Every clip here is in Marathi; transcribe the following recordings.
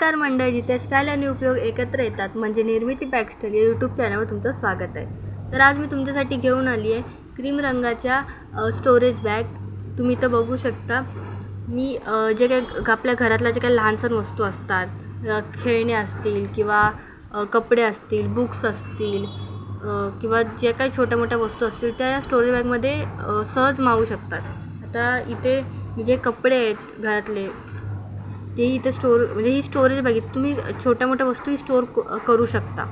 नमस्कार मंडळी, जिथे स्टाईल आणि उपयोग एकत्र येतात म्हणजे निर्मिती बॅग स्टाईल या यूट्यूब चॅनलवर तुमचं स्वागत आहे। तर आज मी तुमच्यासाठी घेऊन आली आहे क्रीम रंगाच्या स्टोरेज बॅग। तुम्ही इथं बघू शकता। मी जे काही आपल्या घरातल्या जे काही लहानसण वस्तू असतात, खेळणे असतील किंवा कपडे असतील, बुक्स असतील किंवा जे काही छोट्या मोठ्या वस्तू असतील त्या या स्टोरेज बॅगमध्ये सहज मावू शकतात। आता इथे जे कपडे आहेत घरातले ते इथे म्हणजे ही स्टोरेज बॅग आहे, तुम्ही छोट्या मोठ्या वस्तूही स्टोअर करू शकता।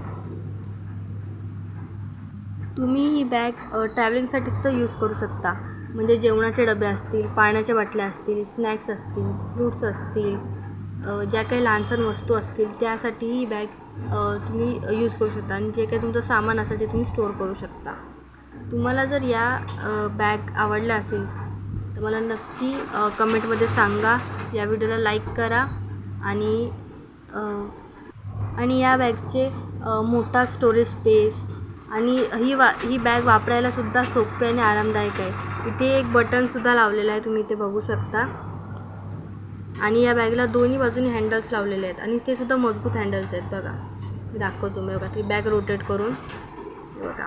तुम्ही ही बॅग ट्रॅव्हलिंगसाठी सुद्धा यूज करू शकता। म्हणजे जेवणाचे डबे असतील, पाण्याच्या बाटल्या असतील, स्नॅक्स असतील, फ्रूट्स असतील, ज्या काही लहानसण वस्तू असतील त्यासाठी ही बॅग तुम्ही यूज करू शकता आणि जे काही तुमचं सामान असेल ते तुम्ही स्टोअर करू शकता। तुम्हाला जर या बॅग आवडल्या असतील तर मला नक्की कमेंटमध्ये सांगा। या व्हिडिओला लाईक करा आणि या बॅगचे मोठा स्टोरेज स्पेस आणि ही बॅग वापरायलासुद्धा सोपी आणि आरामदायक आहे। इथे एक बटनसुद्धा लावलेलं आहे, तुम्ही इथे बघू शकता। आणि या बॅगला दोन्ही बाजूनी हँडल्स लावलेले आहेत आणि ते सुद्धा मजबूत हँडल्स आहेत। बघा मी दाखवतो, मी बघा ती बॅग रोटेट करून बघा।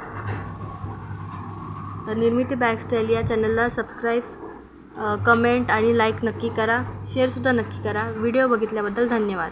तर निर्मिती बॅग स्टाईल या चॅनलला सबस्क्राईब, कमेंट आणि लाईक नक्की करा, शेअरसुद्धा नक्की करा। व्हिडिओ बघितल्याबद्दल धन्यवाद।